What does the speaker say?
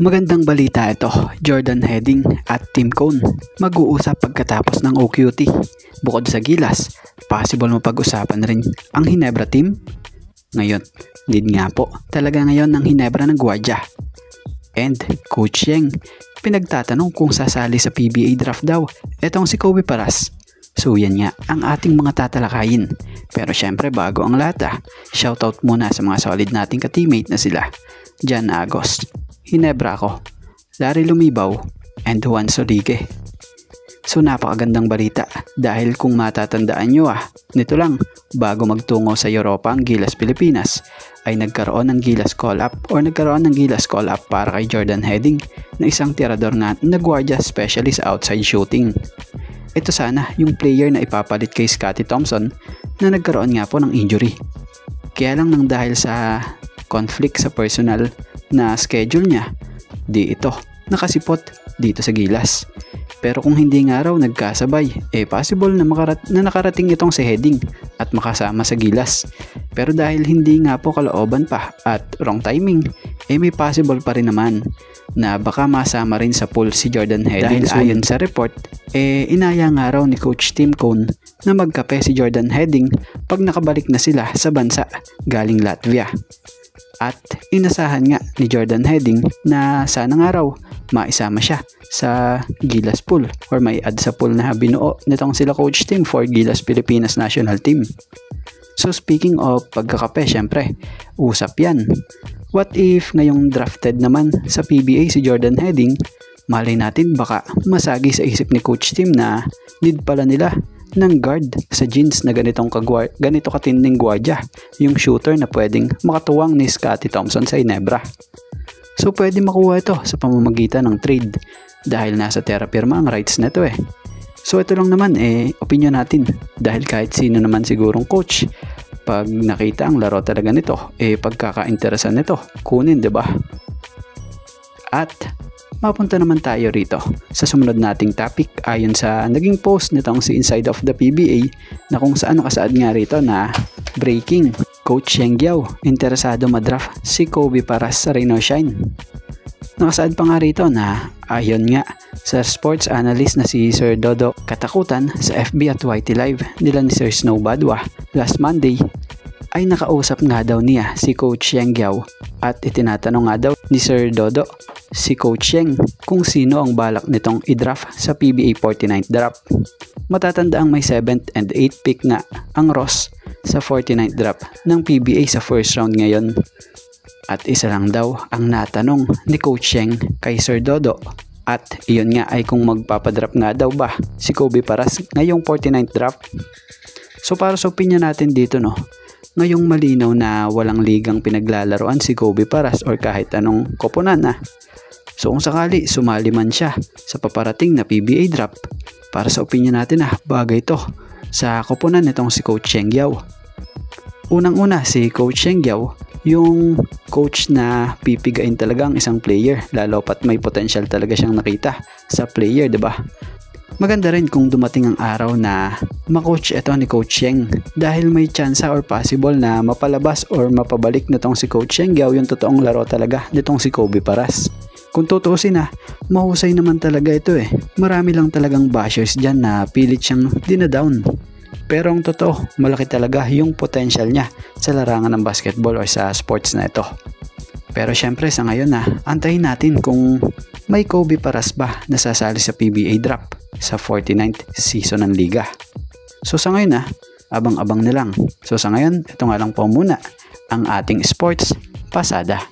Magandang balita ito, Jordan Heading at Tim Cone mag-uusap pagkatapos ng OQT. Bukod sa Gilas, possible mapag-usapan rin ang Ginebra team? Ngayon, need nga po talaga ngayon ng Ginebra ng Guardia. And Coach Yeng, pinagtatanong kung sasali sa PBA draft daw, etong si Kobe Paras. So yan nga ang ating mga tatalakayin. Pero syempre bago ang lahat shoutout muna sa mga solid nating ka-teammate na sila Jan Agos, Ginebra ako, Larry Lumibaw, and Juan Soligue. So napakagandang balita dahil kung matatandaan nyo nito lang bago magtungo sa Europa ang Gilas Pilipinas ay nagkaroon ng Gilas call-up para kay Jordan Heading na isang tirador nga na Guardia specialist outside shooting. Ito sana yung player na ipapalit kay Scottie Thompson na nagkaroon nga po ng injury. Kaya lang nang dahil sa conflict sa personal na schedule niya, di ito nakasipot dito sa Gilas. Pero kung hindi nga raw nagkasabay, possible na nakarating itong si Heading at makasama sa Gilas. Pero dahil hindi nga po kalooban pa at wrong timing, may possible pa rin naman na baka masama rin sa pool si Jordan Heading. Dahil ayon sa report, inaya nga raw ni Coach Tim Cone na magkape si Jordan Heading pag nakabalik na sila sa bansa galing Latvia. At inasahan nga ni Jordan Heading na sana nga raw maisama siya sa Gilas pool or may add sa pool na binuo nitong sila Coach Tim for Gilas Pilipinas National Team. So speaking of pagkakape, syempre, usap yan. What if ngayong drafted naman sa PBA si Jordan Heading, malay natin baka masagi sa isip ni Coach Tim na need pala nila ng guard sa jeans na ganito katinding Guardia, yung shooter na pwedeng makatuwang ni Scottie Thompson sa Ginebra. So pwede makuha ito sa pamamagitan ng trade dahil nasa terra firma ang rights na ito So ito lang naman opinion natin dahil kahit sino naman sigurong coach pag nakita ang laro talaga nito pagkakainteresan nito kunin, diba? At mapunta naman tayo rito sa sumunod nating topic ayon sa naging post nitong si Inside of the PBA na kung saan nakasaad nga rito na breaking, Coach Yeng interesado madraft si Kobe Paras sa Rain or Shine. Nakasaad pa nga rito na ayon nga sa sports analyst na si Sir Dodo Katakutan sa FB at YT Live nila ni Sir Snow Badwa last Monday ay nakausap nga daw niya si Coach Yeng at itinatanong nga daw ni Sir Dodo si Coach Yeng kung sino ang balak nitong i-draft sa PBA 49th draft. Matatandaang may 7th and 8th pick nga ang Ross sa 49th draft ng PBA sa first round ngayon. At isa lang daw ang natanong ni Coach Yeng kay Sir Dodo at iyon nga ay kung magpapadraft nga daw ba si Kobe Paras ngayong 49th draft. So para sa opinion natin dito ngayong malinaw na walang ligang pinaglalaroan si Kobe Paras or kahit anong koponan So kung sakali sumali man siya sa paparating na PBA draft, para sa opinion natin bagay ito sa koponan nitong si Coach Yeng. Unang-una si Coach Yeng yung coach na pipigain talaga ang isang player lalo pat may potential talaga siyang nakita sa player, diba? Maganda rin kung dumating ang araw na makoach ito ni Coach Yeng dahil may chance or possible na mapalabas or mapabalik nitong si Coach Yeng yung totoong laro talaga nitong si Kobe Paras. Kung tutuusin mahusay naman talaga ito Marami lang talagang bashers dyan na pilit siyang dinadown. Pero ang totoo, malaki talaga yung potential niya sa larangan ng basketball or sa sports na ito. Pero syempre sa ngayon antayin natin kung may Kobe Paras ba na sasali sa PBA draft sa 49th season ng liga. So sa ngayon abang-abang na lang. So sa ngayon, ito nga lang po muna ang ating sports pasada.